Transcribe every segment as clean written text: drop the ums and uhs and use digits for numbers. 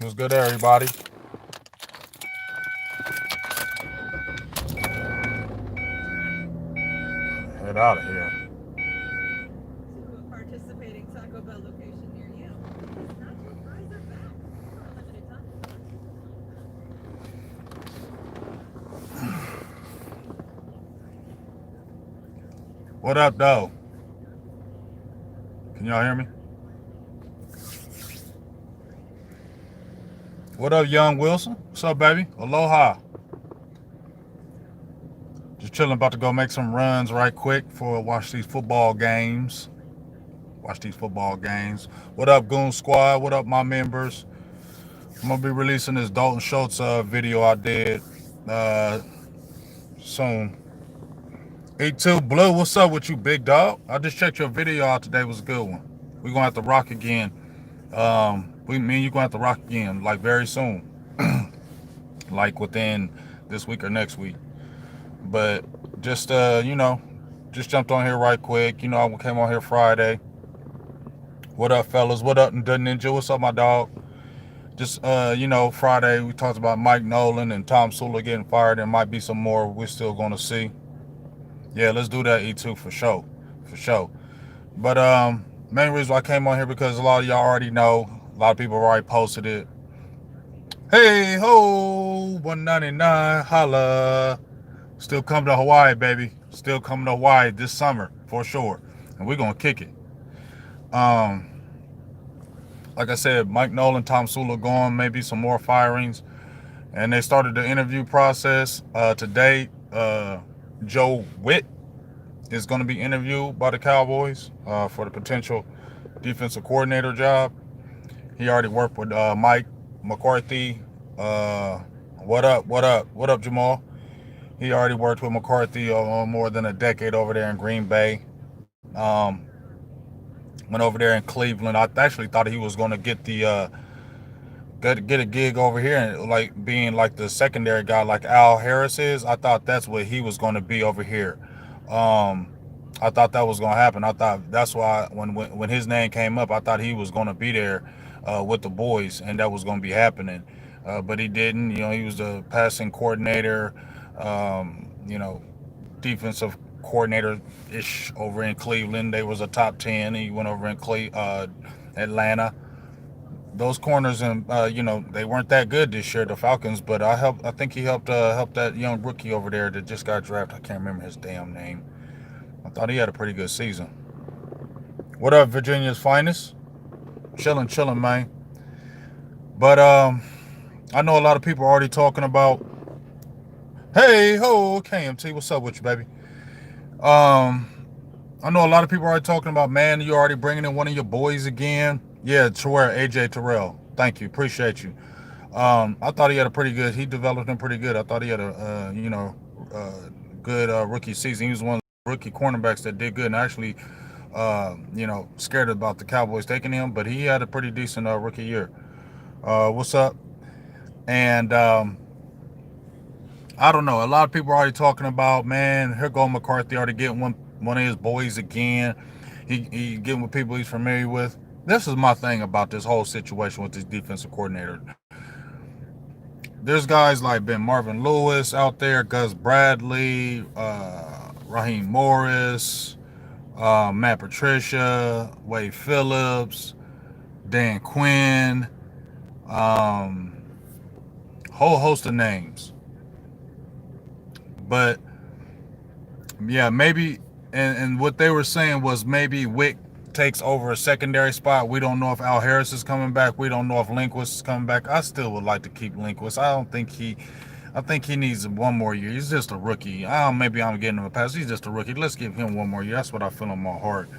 What's good, everybody? Head out of here. To a participating Taco Bell location near you. Nacho fries are back for a limited time. What up, though? Can y'all hear me? What up, young Wilson? What's up, baby? Aloha. Just chilling, about to go make some runs right quick for watch these football games. What up, Goon Squad? What up, my members? I'm gonna be releasing this Dalton Schultz video I did uh, soon. E2 Blue, what's up with you, big dog? I just checked your video out today. It was a good one. We're gonna have to rock again. Me and you gonna have to rock again, like very soon, like within this week or next week. But just just jumped on here right quick. I came on here Friday. What up, fellas? What up, Ninja? What's up, my dog? Just Friday we talked about Mike Nolan and Tom Sula getting fired. There might be some more we're still gonna see. Yeah, let's do that, E2, for sure. But main reason why I came on here because a lot of y'all already know. A lot of people already posted it. Hey ho, 199, holla. Still coming to Hawaii, baby. Still coming to Hawaii this summer for sure, and we're gonna kick it. Like I said, Mike Nolan, Tom Sula gone, maybe some more firings, and they started the interview process today. Joe Whitt is going to be interviewed by the Cowboys for the potential defensive coordinator job. He already worked with Mike McCarthy. What up, Jamal? He already worked with McCarthy more than a decade over there in Green Bay. Went over there in Cleveland. I actually thought he was going to get get a gig over here and like being like the secondary guy like Al Harris is. I thought that's what he was going to be over here. I thought that was going to happen. I thought that's why when his name came up, I thought he was going to be there with the boys, and that was going to be happening. But he didn't. He was the passing coordinator, defensive coordinator ish over in Cleveland. They was a top 10. He went over in Atlanta. Those corners and they weren't that good this year, the Falcons. But I think he helped that young rookie over there that just got drafted. I can't remember his damn name. I thought he had a pretty good season. What up, Virginia's finest? Chilling, man. But I know a lot of people are already talking about. Hey ho, KMT, what's up with you, baby? I know a lot of people are already talking about, man, you already bringing in one of your boys again. Yeah, AJ Terrell. Thank you, appreciate you. I thought he had he developed him pretty good. I thought he had good rookie season. He was one of the rookie cornerbacks that did good and actually, scared about the Cowboys taking him, but he had a pretty decent rookie year. What's up? And I don't know. A lot of people are already talking about, man, here go McCarthy already getting one of his boys again. He getting with people he's familiar with. This is my thing about this whole situation with this defensive coordinator. There's guys like Ben Marvin Lewis out there, Gus Bradley, Raheem Morris, Matt Patricia, Wade Phillips, Dan Quinn, whole host of names. But yeah, maybe, and what they were saying was maybe Whitt takes over a secondary spot. We don't know if Al Harris is coming back. We don't know if Lindquist is coming back. I still would like to keep Lindquist. I think he needs one more year. He's just a rookie. Maybe I'm getting him a pass. He's just a rookie. Let's give him one more year. That's what I feel in my heart.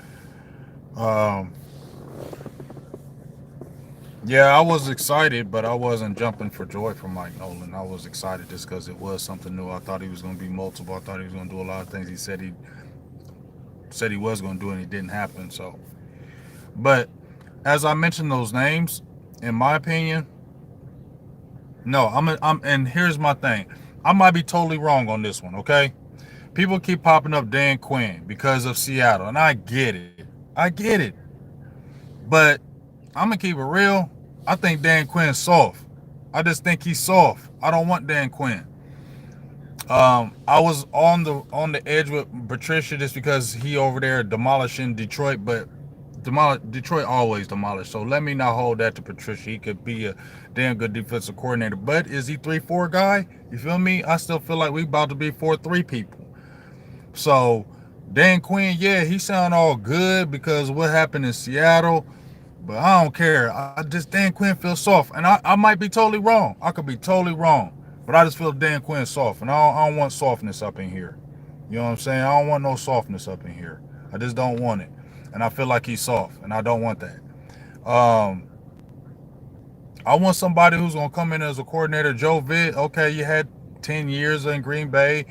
Yeah, I was excited, but I wasn't jumping for joy for Mike Nolan. I was excited just because it was something new. I thought he was going to be multiple. I thought he was going to do a lot of things he said he was going to do, and it didn't happen. So, but as I mentioned those names, in my opinion, no, and here's my thing. I might be totally wrong on this one, okay? People keep popping up Dan Quinn because of Seattle, and I get it. But I'm going to keep it real. I think Dan Quinn's soft. I just think he's soft. I don't want Dan Quinn. I was on the edge with Patricia just because he over there demolishing Detroit, but Detroit always demolished. So let me not hold that to Patricia. He could be a damn good defensive coordinator, but is he 3-4 guy? You feel me? I still feel like we about to be 4-3 people. So Dan Quinn, yeah, he sound all good because of what happened in Seattle. But I don't care. I just Dan Quinn feels soft, and I might be totally wrong. I could be totally wrong, but I just feel Dan Quinn soft, and I don't want softness up in here. You know what I'm saying? I don't want no softness up in here. I just don't want it, and I feel like he's soft, and I don't want that. Um, I want somebody who's gonna come in as a coordinator. Joe Vitt, okay, you had 10 years in Green Bay.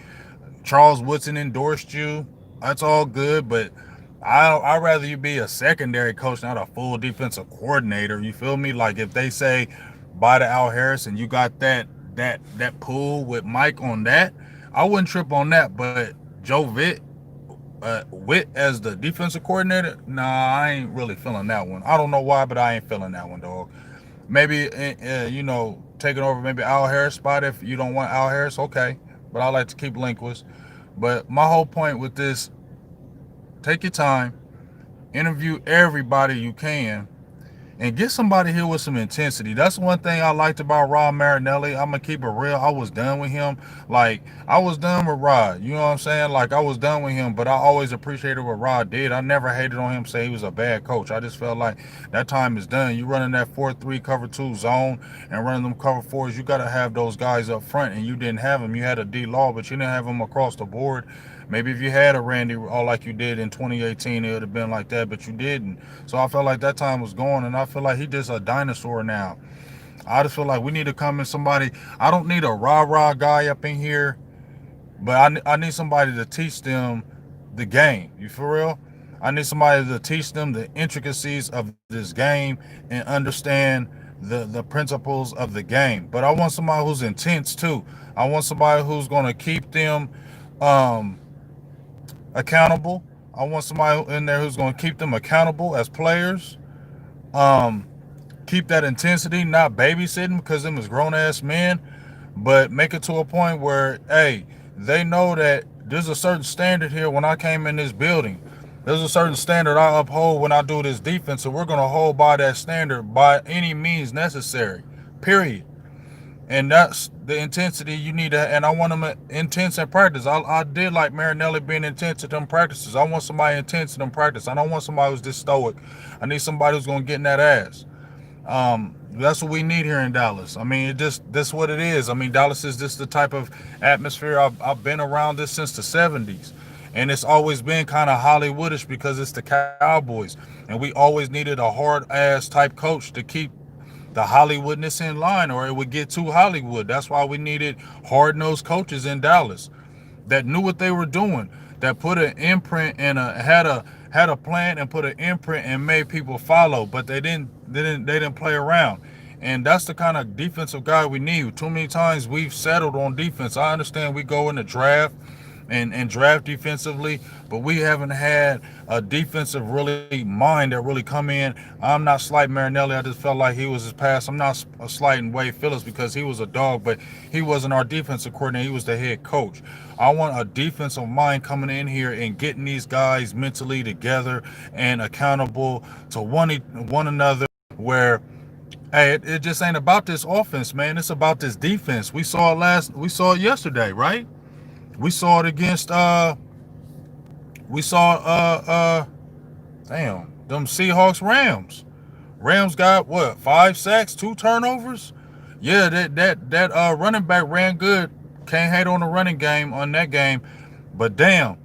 Charles Woodson endorsed you. That's all good, but I'd rather you be a secondary coach, not a full defensive coordinator. You feel me? Like if they say buy the Al Harris and you got that pool with Mike on that, I wouldn't trip on that. But Joe Whitt as the defensive coordinator, nah, I ain't really feeling that one. I don't know why, but I ain't feeling that one, dog. Maybe taking over maybe Al Harris spot if you don't want Al Harris, okay. But I like to keep Linquist. But my whole point with this, take your time, interview everybody you can, and get somebody here with some intensity. That's one thing I liked about Rod Marinelli. I'm gonna keep it real. I was done with him. Like I was done with Rod. You know what I'm saying? Like I was done with him, but I always appreciated what Rod did. I never hated on him, say he was a bad coach. I just felt like that time is done. You running that 4-3 cover 2 zone and running them cover 4s, you gotta have those guys up front, and you didn't have them. You had a D Law, but you didn't have them across the board. Maybe if you had a Randy all like you did in 2018, it would have been like that, but you didn't. So I felt like that time was gone, and I feel like he just a dinosaur now. I just feel like we need to come in somebody. I don't need a rah-rah guy up in here, but I need somebody to teach them the game. You for real? I need somebody to teach them the intricacies of this game and understand the principles of the game. But I want somebody who's intense too. I want somebody who's going to keep them um, accountable. I want somebody in there who's going to keep them accountable as players. Um, Keep that intensity, not babysitting because them is grown ass men, but make it to a point where, hey, they know that there's a certain standard here when I came in this building. There's a certain standard I uphold when I do this defense, and we're going to hold by that standard by any means necessary, period. And that's the intensity you need to, and I want them intense in practice. I did like Marinelli being intense at them practices. I want somebody intense in them practice. I don't want somebody who's just stoic. I need somebody who's going to get in that ass. That's what we need here in Dallas. I mean, that's what it is. I mean, Dallas is just the type of atmosphere. I've been around this since the 70s, and it's always been kind of Hollywoodish because it's the Cowboys, and we always needed a hard ass type coach to keep the Hollywoodness in line, or it would get too Hollywood. That's why we needed hard-nosed coaches in Dallas that knew what they were doing, that put an imprint and had a plan and put an imprint and made people follow, but they didn't play around. And that's the kind of defensive guy we need. Too many times we've settled on defense. I understand we go in the draft and draft defensively, but we haven't had a defensive really mind that really come in. I'm not slighting Marinelli. I just felt like he was his past. I'm not slighting Wade Phillips because he was a dog, but he wasn't our defensive coordinator. He was the head coach. I want a defensive mind coming in here and getting these guys mentally together and accountable to one another where, hey, it just ain't about this offense, man. It's about this defense. We saw it yesterday, right? We saw it against we saw them Seahawks Rams. Rams got what, 5 sacks, 2 turnovers? Yeah, that running back ran good. Can't hate on the running game on that game. But damn,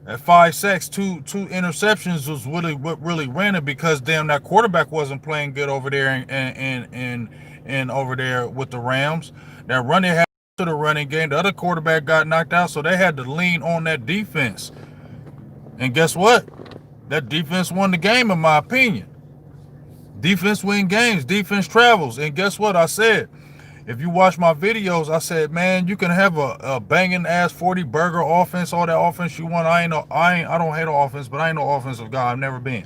at 5 sacks, two interceptions was really what really ran it because damn that quarterback wasn't playing good over there and over there with the Rams. That running had to the running game. The other quarterback got knocked out, so they had to lean on that defense. And guess what? That defense won the game, in my opinion. Defense wins games. Defense travels. And guess what I said? If you watch my videos, I said, man, you can have a banging ass 40 burger offense, all that offense you want. I don't hate on offense, but I ain't no offensive guy. I've never been.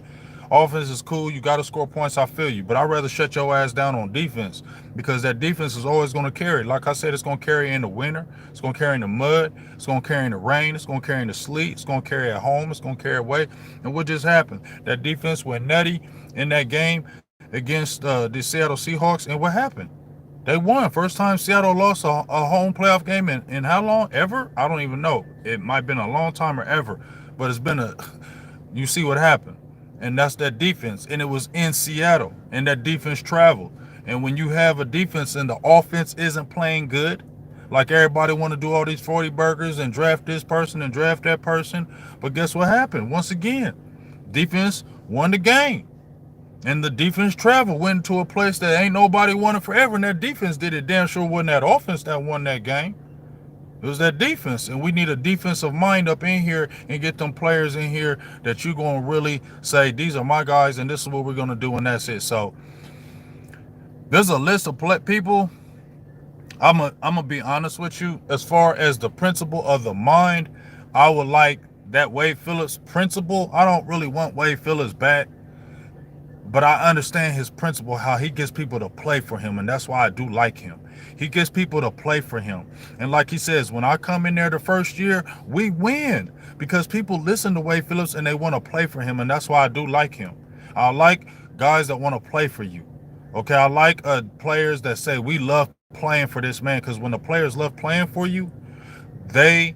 Offense is cool. You got to score points. I feel you. But I'd rather shut your ass down on defense because that defense is always going to carry. Like I said, it's going to carry in the winter. It's going to carry in the mud. It's going to carry in the rain. It's going to carry in the sleet. It's going to carry at home. It's going to carry away. And what just happened? That defense went nutty in that game against the Seattle Seahawks. And what happened? They won. First time Seattle lost a home playoff game in how long? Ever? I don't even know. It might have been a long time or ever. But it's been a you see what happened. And that's that defense. And it was in Seattle. And that defense traveled. And when you have a defense and the offense isn't playing good, like everybody want to do all these 40 burgers and draft this person and draft that person. But guess what happened? Once again, defense won the game. And the defense traveled, went to a place that ain't nobody wanted forever. And that defense did it. Damn sure wasn't that offense that won that game. It was that defense, and we need a defensive mind up in here and get them players in here that you're going to really say, these are my guys, and this is what we're going to do, and that's it. So there's a list of people. I'm gonna be honest with you. As far as the principle of the mind, I would like that Wade Phillips principle. I don't really want Wade Phillips back. But I understand his principle, how he gets people to play for him, and that's why I do like him. He gets people to play for him. And like he says, when I come in there the first year, we win because people listen to Wade Phillips and they want to play for him, and that's why I do like him. I like guys that want to play for you. Okay, I like players that say we love playing for this man, because when the players love playing for you, they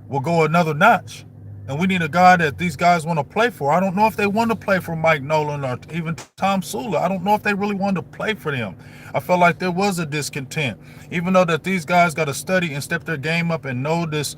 will go another notch. And we need a guy that these guys want to play for. I don't know if they want to play for Mike Nolan or even Tom Sula. I don't know if they really wanted to play for them. I felt like there was a discontent. Even though that these guys got to study and step their game up and know this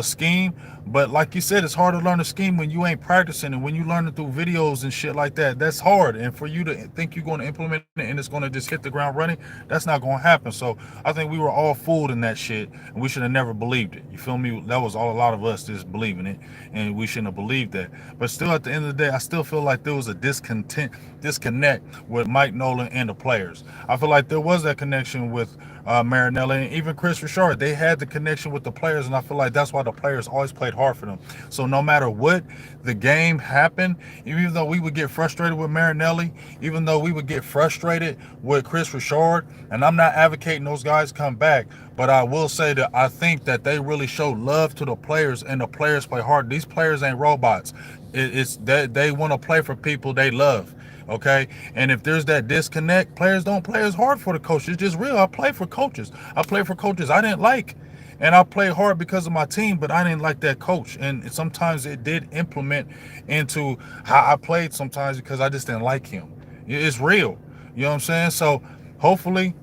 scheme. But like you said, it's hard to learn a scheme when you ain't practicing, and when you learn it through videos and shit like that. That's hard. And for you to think you're going to implement it and it's going to just hit the ground running, that's not going to happen. So I think we were all fooled in that shit, and we should have never believed it. You feel me? That was all a lot of us just believing it, and we shouldn't have believed that. But still, at the end of the day, I still feel like there was a disconnect with Mike Nolan and the players. I feel like there was that connection with Marinelli and even Chris Richard. They had the connection with the players, and I feel like that's why the players always played hard for them. So no matter what the game happened, even though we would get frustrated with Marinelli, even though we would get frustrated with Chris Richard, and I'm not advocating those guys come back, but I will say that I think that they really show love to the players, and the players play hard. These players ain't robots. It's that they want to play for people they love. Okay, and if there's that disconnect, players don't play as hard for the coaches. It's just real. I play for coaches. I play for coaches I didn't like, and I played hard because of my team, but I didn't like that coach. And sometimes it did implement into how I played sometimes because I just didn't like him. It's real. You know what I'm saying? So hopefully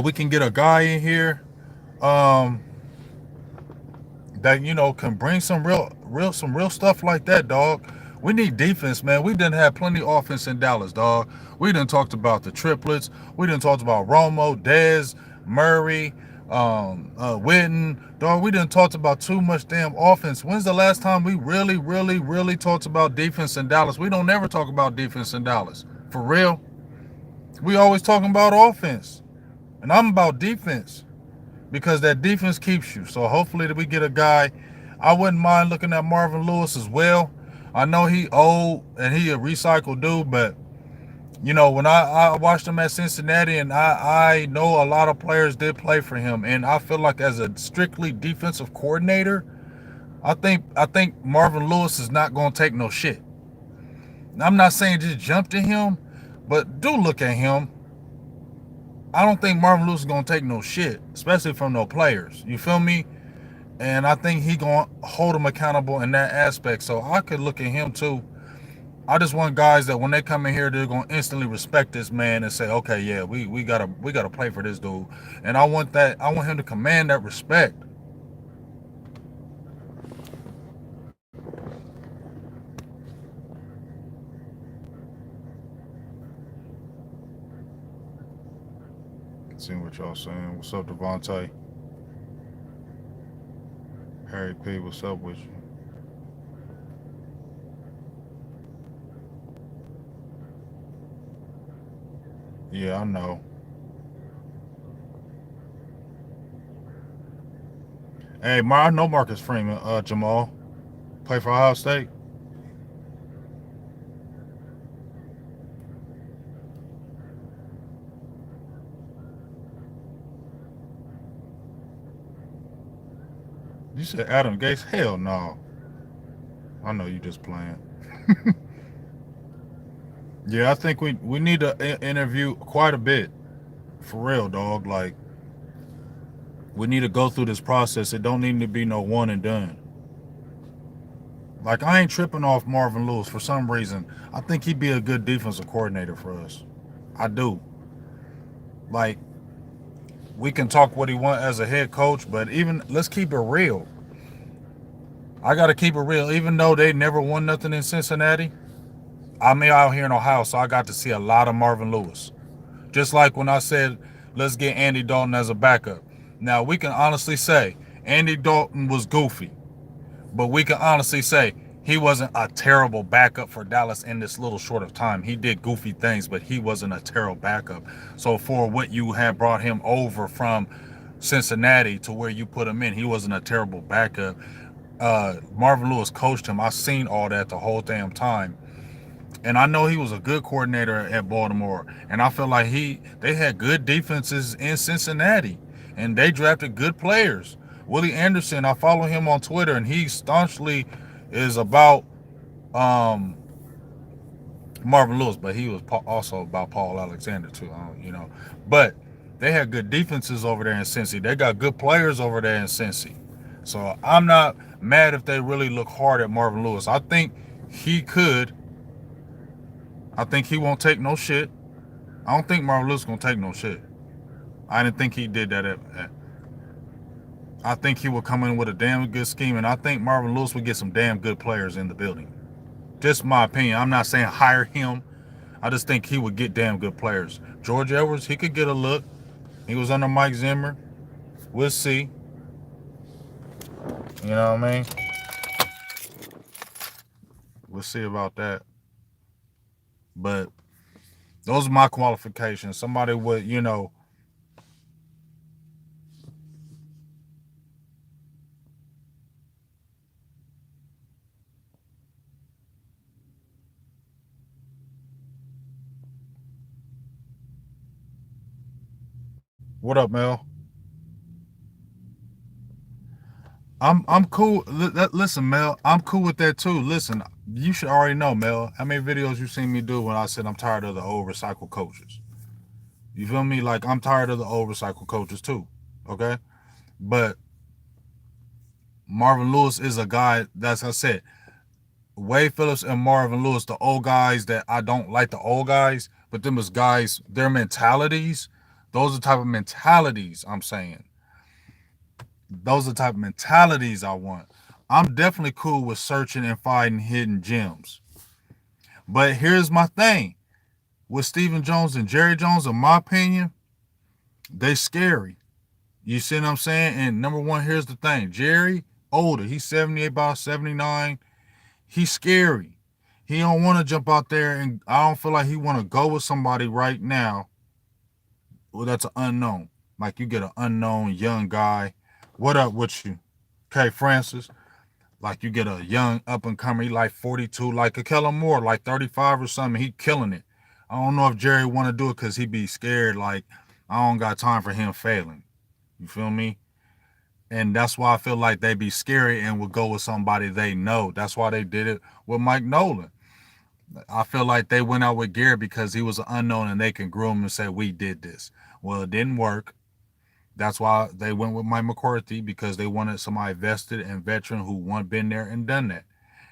we can get a guy in here um, that can bring some real stuff like that, dog. We need defense, man. We didn't have plenty of offense in Dallas, dog. We didn't talked about the triplets. We didn't talked about Romo, Dez, Murray, Witten, dog. We didn't talked about too much damn offense. When's the last time we really talked about defense in Dallas? We don't never talk about defense in Dallas. For real. We always talking about offense. And I'm about defense, because that defense keeps you. So hopefully that we get a guy. I wouldn't mind looking at Marvin Lewis as well. I know he old and he a recycled dude, but when I watched him at Cincinnati, and I know a lot of players did play for him, and I feel like as a strictly defensive coordinator, I think Marvin Lewis is not going to take no shit. I'm not saying just jump to him, but do look at him. I don't think Marvin Lewis is going to take no shit, especially from no players. You feel me? And I think he going to hold him accountable in that aspect. So I could look at him too. I just want guys that when they come in here, they're going to instantly respect this man and say, okay, yeah, we gotta play for this dude. And I want him to command that respect. Seeing what y'all saying. What's up, Devontae? Harry P, what's up with you? Yeah, I know. Hey, I know Marcus Freeman, Jamal. Play for Ohio State. said Adam Gates? Hell no. I know you just playing. Yeah, I think we need to interview quite a bit. For real, dog. Like, we need to go through this process. It don't need to be no one and done. Like, I ain't tripping off Marvin Lewis for some reason. I think he'd be a good defensive coordinator for us. I do. Like, we can talk what he want as a head coach, but even let's keep it real. I gotta keep it real. Even though they never won nothing in Cincinnati, I'm out here in Ohio, so I got to see a lot of Marvin Lewis. Just like when I said, let's get Andy Dalton as a backup. Now, we can honestly say Andy Dalton was goofy, but we can honestly say he wasn't a terrible backup for Dallas in this little short of time. He did goofy things, but he wasn't a terrible backup. So for what you had brought him over from Cincinnati to where you put him in, he wasn't a terrible backup. Marvin Lewis coached him. I seen all that the whole damn time. And I know he was a good coordinator at Baltimore. And I feel like they had good defenses in Cincinnati. And they drafted good players. Willie Anderson, I follow him on Twitter, and he staunchly is about um, Marvin Lewis, but he was also about Paul Alexander too, But they had good defenses over there in Cincy. They got good players over there in Cincy. So I'm not mad if they really look hard at Marvin Lewis. I think he could. I think he won't take no shit. I don't think Marvin Lewis gonna take no shit. I didn't think he did that. I think he would come in with a damn good scheme, and I think Marvin Lewis would get some damn good players in the building. Just my opinion. I'm not saying hire him. I just think he would get damn good players. George Edwards, he could get a look. He was under Mike Zimmer. We'll see. You know what I mean? We'll see about that. But those are my qualifications. Somebody with, what up, Mel? I'm cool. Listen, Mel, I'm cool with that too. Listen, you should already know, Mel, how many videos you seen me do when I said I'm tired of the old recycled coaches. You feel me? Like, I'm tired of the old recycled coaches too. Okay? But Marvin Lewis is a guy, that's I said, Wade Phillips and Marvin Lewis, the old guys that I don't like the old guys, but them as guys, their mentalities, those are the type of mentalities I'm saying. Those are the type of mentalities I want. I'm definitely cool with searching and finding hidden gems. But here's my thing. With Stephen Jones and Jerry Jones, in my opinion, they scary. You see what I'm saying? And number one, here's the thing. Jerry, older. He's 78, about 79. He's scary. He don't want to jump out there, and I don't feel like he want to go with somebody right now. Well, that's an unknown. Like, you get an unknown young guy. What up with you? Okay, Francis. Like, you get a young up and comer, he like 42, like a Kellen Moore, like 35 or something. He killing it. I don't know if Jerry want to do it because he be scared. Like, I don't got time for him failing. You feel me? And that's why I feel like they be scary and would go with somebody they know. That's why they did it with Mike Nolan. I feel like they went out with Garrett because he was an unknown and they can groom and say, we did this. Well, it didn't work. That's why they went with Mike McCarthy, because they wanted somebody vested and veteran who been there and done that.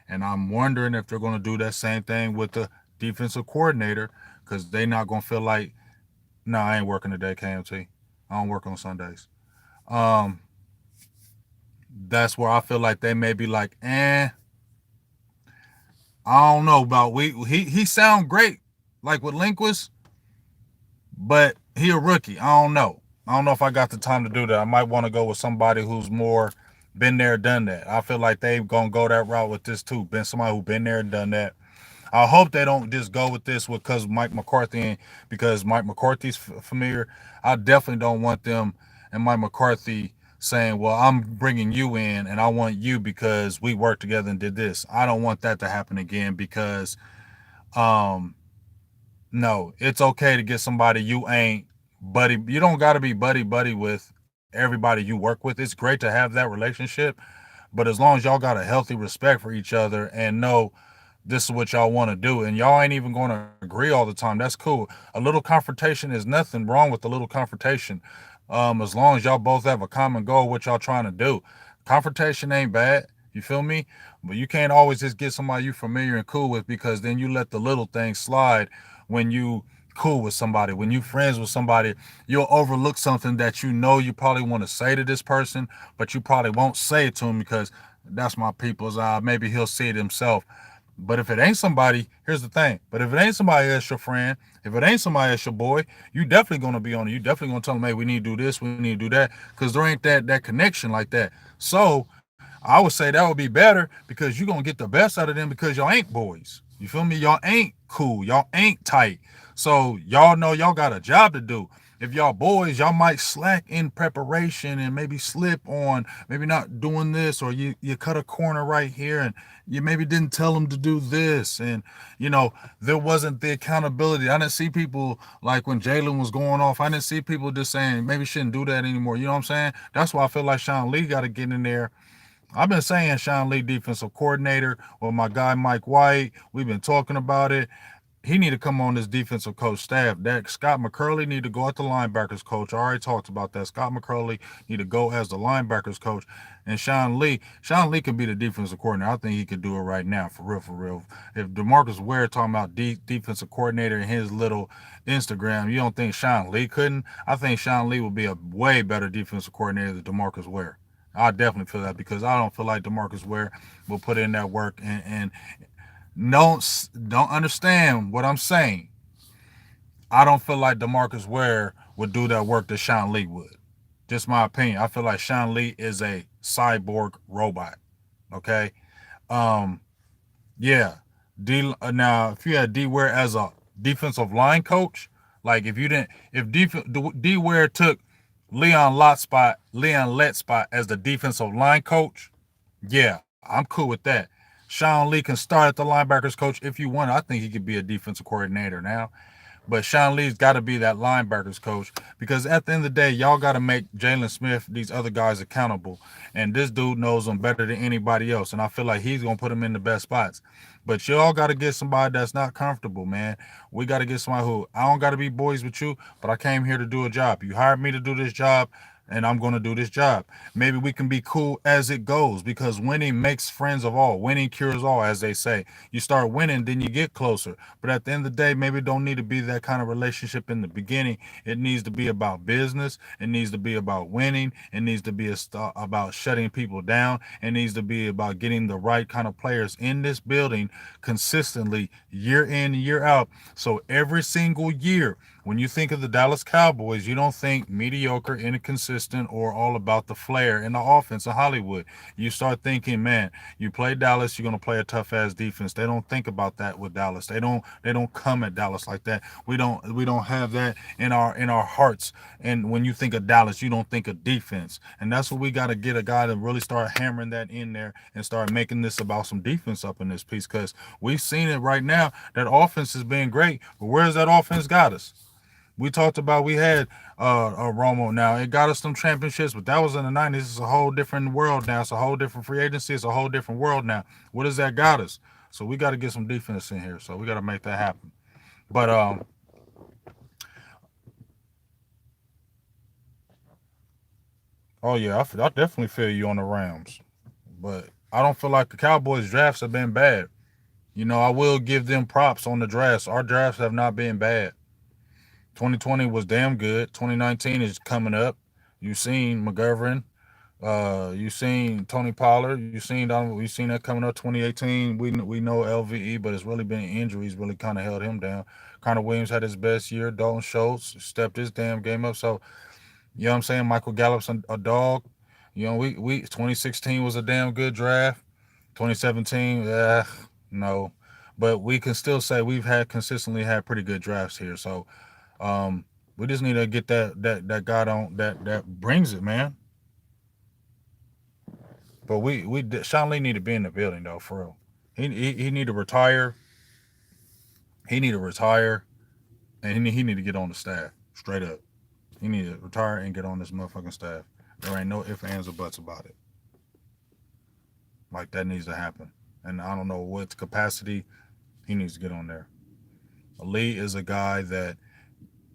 And I'm wondering if they're going to do that same thing with the defensive coordinator, because they not going to feel like, no, I ain't working today, KMT. I don't work on Sundays. Um, that's where I feel like they may be like, I don't know about he sound great, like with Linquist, but he a rookie. I don't know. I don't know if I got the time to do that. I might want to go with somebody who's more been there, done that. I feel like they gonna go that route with this too. Been somebody who been there and done that. I hope they don't just go with this because Mike McCarthy, and because Mike McCarthy's familiar. I definitely don't want them and Mike McCarthy saying, well, I'm bringing you in and I want you because we worked together and did this. I don't want that to happen again, because um no, it's okay to get somebody you ain't buddy. You don't got to be buddy with everybody you work with. It's great to have that relationship, But as long as y'all got a healthy respect for each other and know this is what y'all want to do, and y'all ain't even going to agree all the time, that's cool. A little confrontation is nothing wrong with a little confrontation, as long as y'all both have a common goal, what y'all trying to do. Confrontation ain't bad. You feel me? But you can't always just get somebody you familiar and cool with, because then you let the little things slide when you cool with somebody. When you friends with somebody, you'll overlook something that you know you probably want to say to this person, but you probably won't say it to him because that's my people's. Maybe he'll see it himself. But if it ain't somebody, here's the thing. But if it ain't somebody that's your friend, if it ain't somebody that's your boy, you definitely gonna be on it. You definitely gonna tell them, hey, we need to do this, we need to do that, because there ain't that connection like that. So I would say that would be better because you're gonna get the best out of them because y'all ain't boys. You feel me? Y'all ain't cool. Y'all ain't tight. So y'all know y'all got a job to do. If y'all boys, y'all might slack in preparation and maybe slip on maybe not doing this, or you cut a corner right here and you maybe didn't tell them to do this, and you know there wasn't the accountability. I didn't see people like when Jalen was going off. I didn't see people just saying maybe shouldn't do that anymore. You know what I'm saying? That's why I feel like Sean Lee got to get in there. I've been saying Sean Lee defensive coordinator with my guy Mike White. We've been talking about it. He need to come on this defensive coach staff. That Scott McCurley need to go at the linebackers coach. I already talked about that. Scott McCurley need to go as the linebackers coach. And Sean Lee could be the defensive coordinator. I think he could do it right now, for real, for real. If DeMarcus Ware talking about defensive coordinator in his little Instagram, you don't think Sean Lee couldn't? I think Sean Lee would be a way better defensive coordinator than DeMarcus Ware. I definitely feel that because I don't feel like DeMarcus Ware will put in that work and don't understand what I'm saying. I don't feel like DeMarcus Ware would do that work that Sean Lee would. Just my opinion. I feel like Sean Lee is a cyborg robot. Okay. Um. Yeah. Now, if you had D Ware as a defensive line coach, like if you didn't, if D Ware took Leon Lett spot as the defensive line coach, yeah, I'm cool with that. Sean Lee can start at the linebackers coach if you want. I think he could be a defensive coordinator now. But Sean Lee's got to be that linebackers coach because at the end of the day, y'all got to make Jalen Smith, these other guys accountable. And this dude knows them better than anybody else. And I feel like he's going to put them in the best spots. But y'all got to get somebody that's not comfortable, man. We got to get somebody who, I don't got to be boys with you, but I came here to do a job. You hired me to do this job, and I'm going to do this job. Maybe we can be cool as it goes because winning makes friends of all. Winning cures all, as they say. You start winning, then you get closer. But at the end of the day, maybe it don't need to be that kind of relationship in the beginning. It needs to be about business. It needs to be about winning. It needs to be about shutting people down. It needs to be about getting the right kind of players in this building consistently year in, year out. So every single year, when you think of the Dallas Cowboys, you don't think mediocre, inconsistent, or all about the flair in the offense of Hollywood. You start thinking, man, you play Dallas, you're gonna play a tough ass defense. They don't think about that with Dallas. They don't come at Dallas like that. We don't have that in our hearts. And when you think of Dallas, you don't think of defense. And that's what we gotta get a guy to really start hammering that in there and start making this about some defense up in this piece. Cause we've seen it right now. That offense has been great, but where's that offense got us? We talked about we had Romo. Now it got us some championships, but that was in the '90s. It's a whole different world now. It's a whole different free agency. It's a whole different world now. What does that got us? So we got to get some defense in here. So we got to make that happen. But oh yeah, I definitely feel you on the Rams, but I don't feel like the Cowboys drafts have been bad. You know, I will give them props on the drafts. Our drafts have not been bad. 2020 was damn good. 2019 is coming up. You seen McGovern. You seen Tony Pollard. You seen Donovan. We seen that coming up. 2018. We know LVE, but it's really been injuries really kind of held him down. Connor Williams had his best year. Dalton Schultz stepped his damn game up. So you know what I'm saying. Michael Gallup's a dog. You know we 2016 was a damn good draft. 2017, no, but we can still say we've had consistently had pretty good drafts here. So we just need to get that guy on that brings it, man. But we Sean Lee need to be in the building though, for real. He need to retire. He need to retire, and he need to get on the staff straight up. He need to retire and get on this motherfucking staff. There ain't no ifs, ands, or buts about it. Like that needs to happen. And I don't know what capacity he needs to get on there. Lee is a guy that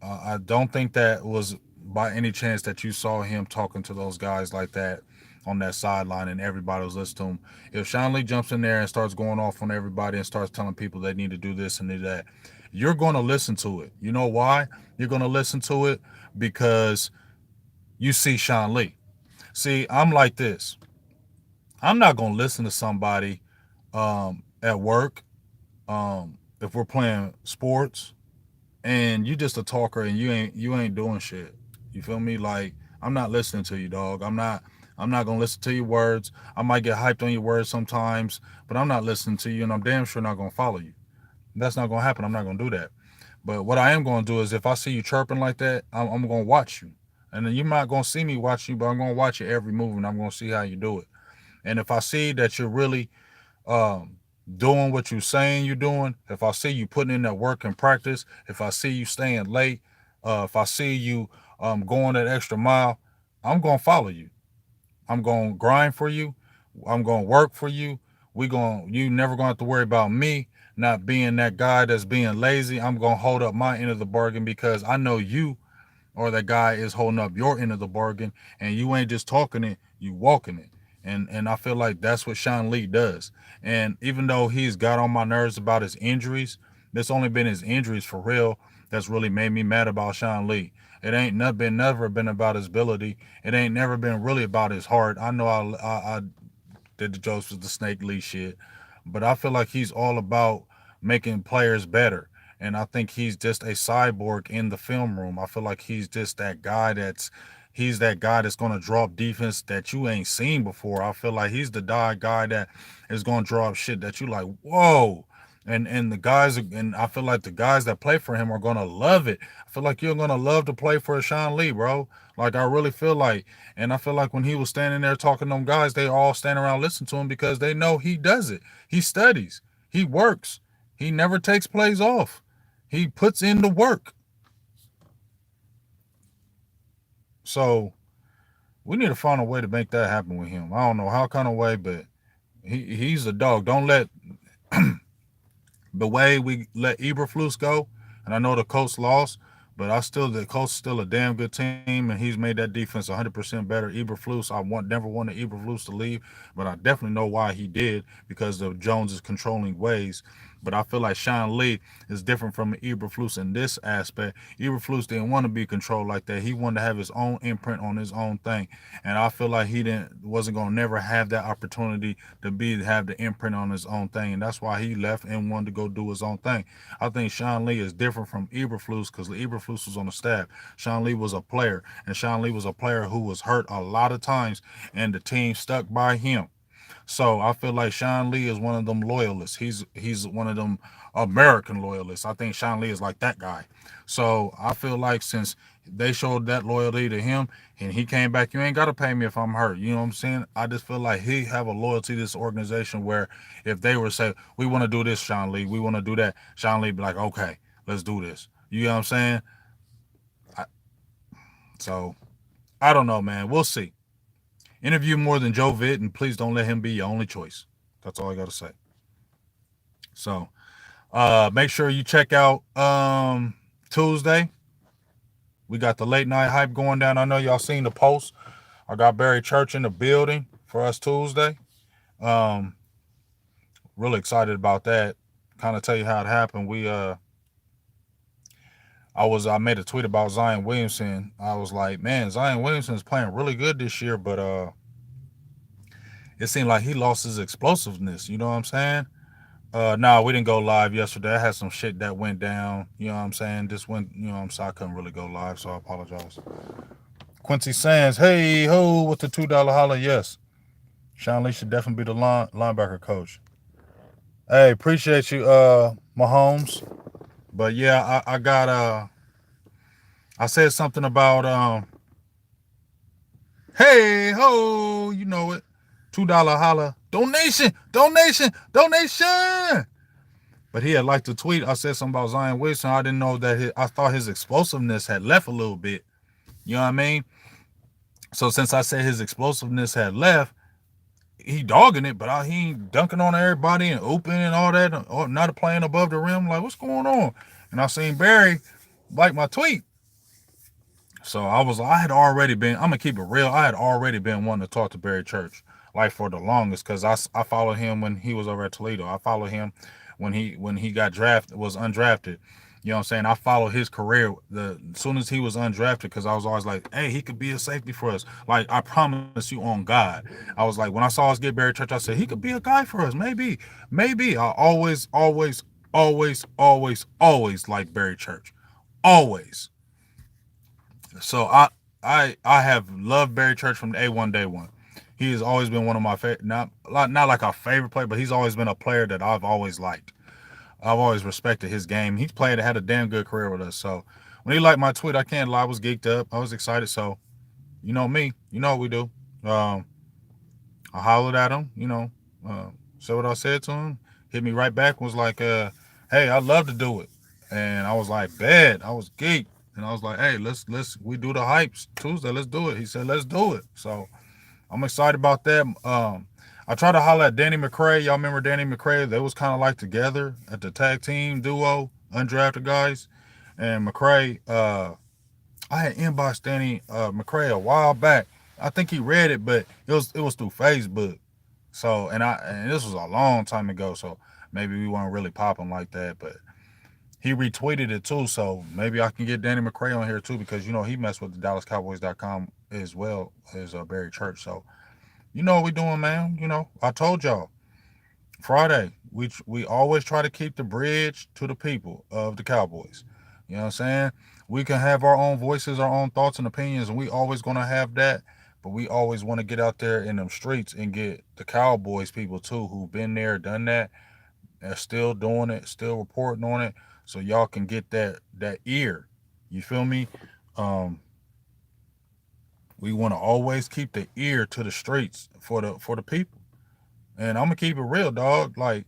I don't think that was by any chance that you saw him talking to those guys like that on that sideline and everybody was listening to him. If Sean Lee jumps in there and starts going off on everybody and starts telling people they need to do this and do that, you're going to listen to it. You know why? You're going to listen to it because you see Sean Lee. See, I'm like this. I'm not going to listen to somebody at work if we're playing sports and you just a talker and you ain't doing shit. You feel me? Like I'm not listening to you, dog. I'm not gonna listen to your words. I might get hyped on your words sometimes, but I'm not listening to you, and I'm damn sure not gonna follow you. That's not gonna happen. I'm not gonna do that. But what I am gonna do is if I see you chirping like that, I'm gonna watch you, and then you're not gonna see me watch you, but I'm gonna watch your every move, and I'm gonna see how you do it. And if I see that you're really um, doing what you're saying you're doing, if I see you putting in that work and practice, if I see you staying late, if I see you going that extra mile, I'm gonna follow you. I'm gonna grind for you. I'm gonna work for you. You never gonna have to worry about me not being that guy that's being lazy. I'm gonna hold up my end of the bargain because I know you or that guy is holding up your end of the bargain, and you ain't just talking it, you walking it. And I feel like that's what Sean Lee does. And even though he's got on my nerves about his injuries, it's only been his injuries for real that's really made me mad about Sean Lee. It ain't never been about his ability. It ain't never been really about his heart. I know I did the jokes with the Snake Lee shit, but I feel like he's all about making players better. And I think he's just a cyborg in the film room. I feel like he's that guy that's gonna draw up defense that you ain't seen before. I feel like he's the guy that is gonna draw up shit that you like, whoa. And the guys and I feel like the guys that play for him are gonna love it. I feel like you're gonna love to play for Sean Lee, bro. Like I really feel like, and I feel like when he was standing there talking to them guys, they all stand around listening to him because they know he does it. He studies. He works. He never takes plays off. He puts in the work. So we need to find a way to make that happen with him. I don't know how kind of way, but he's a dog. Don't let the way we let Eberflus go, and I know the Colts lost, but the Colts still a damn good team, and he's made that defense 100% better. Eberflus, never wanted Eberflus to leave, but I definitely know why he did because of Jones's controlling ways. But I feel like Sean Lee is different from Eberflus in this aspect. Eberflus didn't want to be controlled like that. He wanted to have his own imprint on his own thing, and I feel like he didn't wasn't gonna never have that opportunity to have the imprint on his own thing, and that's why he left and wanted to go do his own thing. I think Sean Lee is different from Eberflus because Eberflus was on the staff. Sean Lee was a player, and Sean Lee was a player who was hurt a lot of times, and the team stuck by him. So I feel like Sean Lee is one of them loyalists. He's one of them American loyalists. I think Sean Lee is like that guy. So I feel like since they showed that loyalty to him and he came back, you ain't gotta pay me if I'm hurt. You know what I'm saying? I just feel like he have a loyalty to this organization where if they were to say, we want to do this, Sean Lee, we want to do that, Sean Lee be like, okay, let's do this. You know what I'm saying? I, so I don't know, man. We'll see. Interview more than Joe Vitt, and please don't let him be your only choice. That's all I got to say. So make sure you check out Tuesday. We got the late night hype going down. I know y'all seen the post. I got Barry Church in the building for us Tuesday. Um, really excited about that. Kind of tell you how it happened. I made a tweet about Zion Williamson. I was like, man, Zion Williamson is playing really good this year, but it seemed like he lost his explosiveness. You know what I'm saying? No, we didn't go live yesterday. I had some shit that went down. You know what I'm saying? Just went, you know what I'm saying? I couldn't really go live, so I apologize. Quincy Sands, hey ho, with the $2 holler, yes. Sean Lee should definitely be the linebacker coach. Hey, appreciate you, Mahomes. But yeah, I got I said something about hey ho, you know it. $2 holler. Donation. But he had liked the tweet. I said something about Zion Wilson. I didn't know that I thought his explosiveness had left a little bit. You know what I mean? So since I said his explosiveness had left, he dogging it, but he ain't dunking on everybody and opening and all that, or not playing above the rim. Like, what's going on? And I seen Barry like my tweet. So I had already been, I'm gonna keep it real. I had already been wanting to talk to Barry Church like for the longest because I followed him when he was over at Toledo. I followed him when he got drafted, was undrafted. You know what I'm saying? I followed his career the as soon as he was undrafted because I was always like, hey, he could be a safety for us. Like, I promise you on God. I was like, when I saw us get Barry Church, I said he could be a guy for us. Maybe, maybe. I always like Barry Church. Always. So I have loved Barry Church from A1 day one. He has always been one of my favorite, not like a favorite player, but he's always been a player that I've always liked. I've always respected his game. He's played had a damn good career with us. So when he liked my tweet, I can't lie, I was geeked up. I was excited. So you know me, you know what we do. Um, I hollered at him, uh, said what I said to him. Hit me right back. Was like, hey, I'd love to do it. And I was like, bad. I was geeked. And I was like, hey, let's we do the hypes Tuesday. Let's do it. He said, let's do it. So I'm excited about that. I tried to holler at Danny McCray. Y'all remember Danny McCray? They was kind of like together at the tag team duo, undrafted guys. And McCray, I had inboxed Danny McCray a while back. I think he read it, but it was through Facebook. So and this was a long time ago. So maybe we weren't really popping like that, but he retweeted it too. So maybe I can get Danny McCray on here too because he messed with the DallasCowboys.com as well as Barry Church. So you know what we doing, man. I told y'all Friday. We always try to keep the bridge to the people of the Cowboys. You know what I'm saying? We can have our own voices, our own thoughts and opinions, and we always gonna have that. But we always want to get out there in them streets and get the Cowboys people too, who've been there, done that, and still doing it, still reporting on it, so y'all can get that ear. You feel me? Um, we want to always keep the ear to the streets for the people. And I'm gonna keep it real, dog. Like,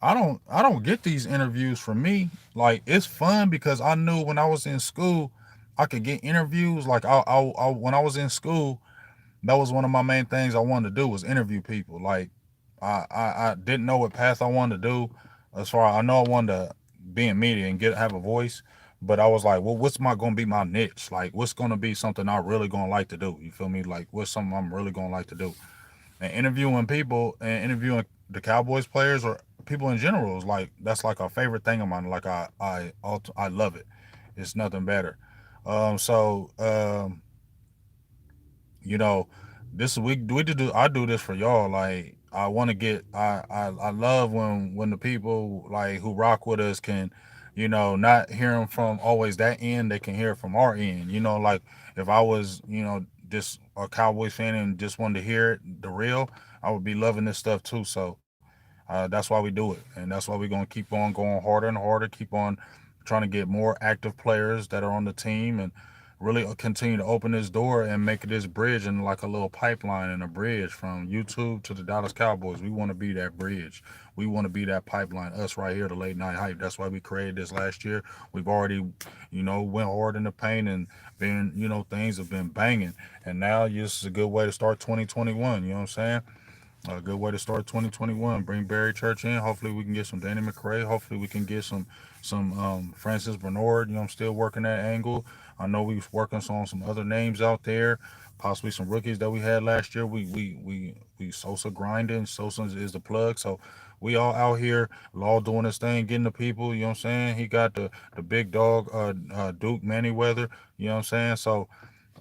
I don't get these interviews from me. Like, it's fun because I knew when I was in school, I could get interviews. Like, when I was in school, that was one of my main things I wanted to do was interview people. Like, I didn't know what path I wanted to do. As far as I know, I wanted to be in media and have a voice. But I was like, well, what's my gonna be my niche? Like, what's gonna be something I really gonna like to do? You feel me? Like, what's something I'm really gonna like to do? And interviewing people and interviewing the Cowboys players or people in general is like that's like a favorite thing of mine. Like, I love it. It's nothing better. So you know, this we do I do this for y'all. Like, I want to get I love when the people like who rock with us can, not hearing from always that end, they can hear it from our end. Like, if I was, just a Cowboys fan and just wanted to hear it the real, I would be loving this stuff too. So that's why we do it, and that's why we're gonna keep on going harder and harder. Keep on trying to get more active players that are on the team, and really continue to open this door and make this bridge and like a little pipeline and a bridge from YouTube to the Dallas Cowboys. We want to be that bridge. We want to be that pipeline. Us right here, the late night hype. That's why we created this last year. We've already, went hard in the paint and been, things have been banging. And now this is a good way to start 2021. You know what I'm saying? A good way to start 2021. Bring Barry Church in. Hopefully we can get some Danny McCray. Hopefully we can get some Francis Bernard. I'm still working that angle. I know we're working on some other names out there, possibly some rookies that we had last year. We Sosa grinding. Sosa is the plug. So we all out here, Law doing his thing, getting the people. You know what I'm saying? He got the big dog, Duke Manyweather. You know what I'm saying? So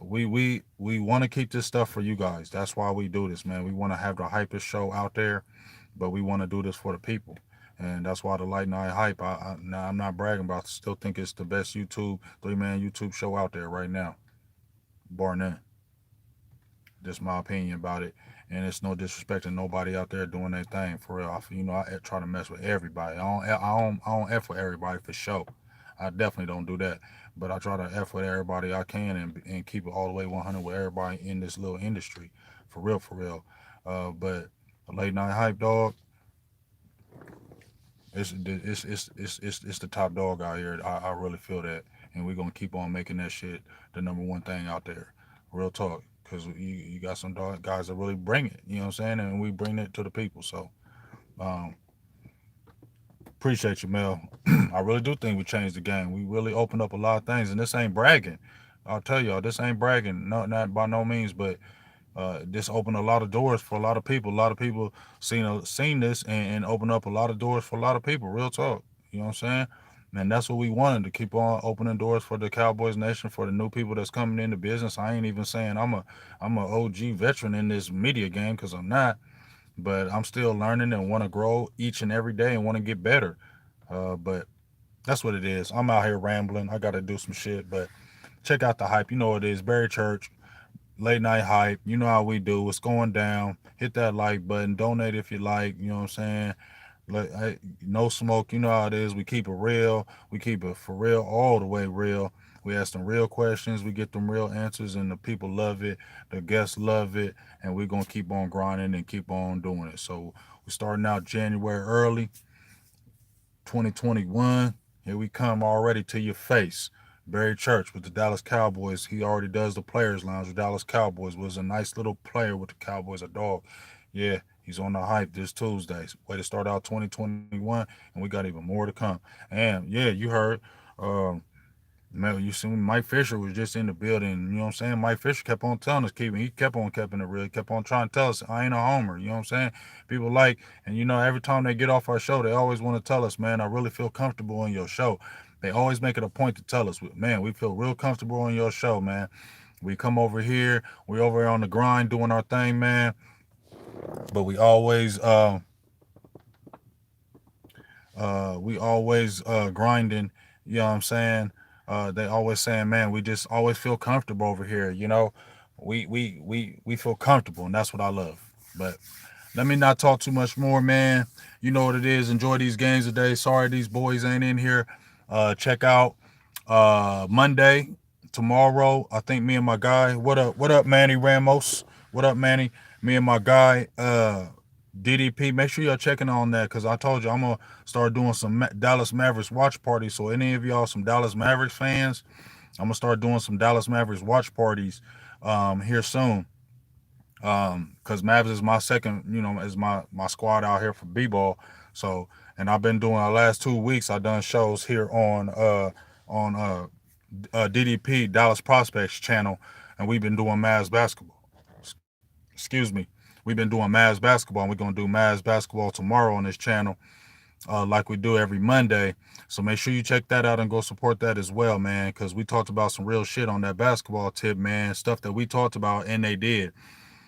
we want to keep this stuff for you guys. That's why we do this, man. We want to have the hypest show out there, but we want to do this for the people. And that's why the Light Night Hype, now I'm not bragging, but I still think it's the best YouTube, three-man YouTube show out there right now, bar none. Just my opinion about it. And it's no disrespect to nobody out there doing their thing for real. I try to mess with everybody. I don't f with everybody for sure. I definitely don't do that. But I try to f with everybody I can and keep it all the way 100 with everybody in this little industry, for real, for real. But the late night hype dog, it's the top dog out here. I really feel that, and we're gonna keep on making that shit the number one thing out there. Real talk. because you got some guys that really bring it. You know what I'm saying? And we bring it to the people. So um, appreciate you, Mel. I really do think we changed the game. We really opened up a lot of things, and this ain't bragging. I'll tell y'all, this ain't bragging. No, not by no means, but this opened a lot of doors for a lot of people. A lot of people seen this and opened up a lot of doors for a lot of people. Real talk. You know what I'm saying? And that's what we wanted to keep on opening doors for the Cowboys Nation, for the new people that's coming into business. I ain't even saying I'm a OG veteran in this media game, because I'm not, but I'm still learning and want to grow each and every day and want to get better. But that's what it is. I'm out here rambling. I got to do some shit, but check out the hype. You know what it is. Barry Church, late night hype. You know how we do. It's going down. Hit that like button. Donate if you like. You know what I'm saying? No smoke. You know how it is. We keep it real. We keep it for real, all the way real. We ask them real questions. We get them real answers, and the people love it. The guests love it, and we're gonna keep on grinding and keep on doing it. So we're starting out January early, 2021. Here we come already to your face. Barry Church with the Dallas Cowboys. He already does the Players Lounge with Dallas Cowboys. Was a nice little player with the Cowboys, a dog. Yeah, he's on the hype this Tuesday. Way to start out 2021, and we got even more to come. And yeah, you heard. Um, Man, you see, Mike Fisher was just in the building. You know what I'm saying? Mike Fisher kept on telling us, he kept on keeping it real. He kept on trying to tell us, I ain't a homer. You know what I'm saying? People like, and every time they get off our show, they always want to tell us, man, I really feel comfortable on your show. They always make it a point to tell us, man, we feel real comfortable on your show, man. We come over here, we over here on the grind doing our thing, man. But we always grinding. You know what I'm saying? They always saying, man, we just always feel comfortable over here. We feel comfortable, and that's what I love. But let me not talk too much more, man. You know what it is. Enjoy these games today. Sorry these boys ain't in here. Check out Monday, tomorrow. I think me and my guy. What up, Manny Ramos? What up, Manny? Me and my guy, DDP. Make sure y'all checking on that, because I told you I'm gonna start doing some Dallas Mavericks watch parties. So any of y'all some Dallas Mavericks fans, I'm gonna start doing some Dallas Mavericks watch parties here soon. Because Mavs is my second, is my squad out here for b-ball. So, and I've been doing the last 2 weeks. I've done shows here on DDP Dallas Prospects channel, and we've been doing Mavs basketball. Excuse me. We've been doing Mavs basketball, and we're gonna do Mavs basketball tomorrow on this channel, like we do every Monday. So make sure you check that out and go support that as well, man. Because we talked about some real shit on that basketball tip, man. Stuff that we talked about and they did.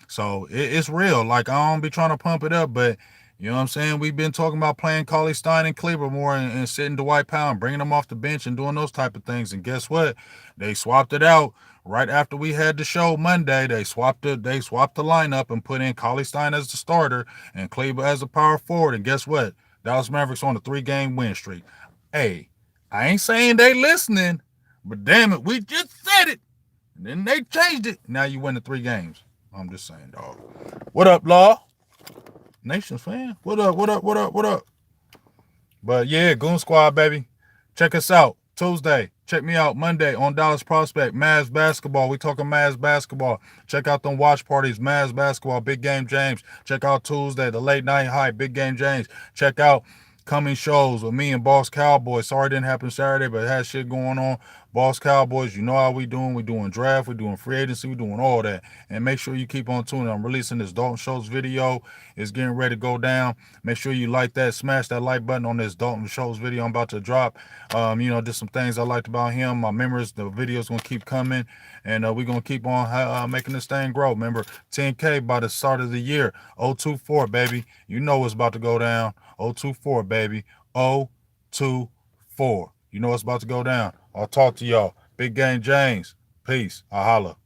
So it's real. Like, I don't be trying to pump it up, but you know what I'm saying? We've been talking about playing Cauley Stein and Kleber more, and sitting Dwight Powell, bringing them off the bench and doing those type of things. And guess what? They swapped it out right after we had the show Monday. They swapped it. They swapped the lineup and put in Cauley Stein as the starter and Kleber as a power forward. And guess what? Dallas Mavericks on a 3-game win streak. Hey, I ain't saying they listening, but damn it, we just said it. And then they changed it. Now you win the 3 games. I'm just saying, dog. What up, Law? Nations fan? What up, what up, what up, what up? But yeah, Goon Squad, baby. Check us out. Tuesday. Check me out Monday on Dallas Prospect. Mavs basketball. We talking Mavs basketball. Check out them watch parties. Mavs basketball. Big Game James. Check out Tuesday, the late night hype. Big Game James. Check out coming shows with me and Boss Cowboys. Sorry it didn't happen Saturday, but it had shit going on. Boss Cowboys, you know how we doing. We doing draft. We doing free agency. We doing all that. And make sure you keep on tuning. I'm releasing this Dalton Schultz video. It's getting ready to go down. Make sure you like that. Smash that like button on this Dalton Schultz video I'm about to drop. Just some things I liked about him. My memories, the video's going to keep coming. And we're going to keep on making this thing grow. Remember, 10K by the start of the year. 024, baby. You know it's about to go down. 024, baby. 024. You know it's about to go down. I'll talk to y'all. Big Game James. Peace. I holla.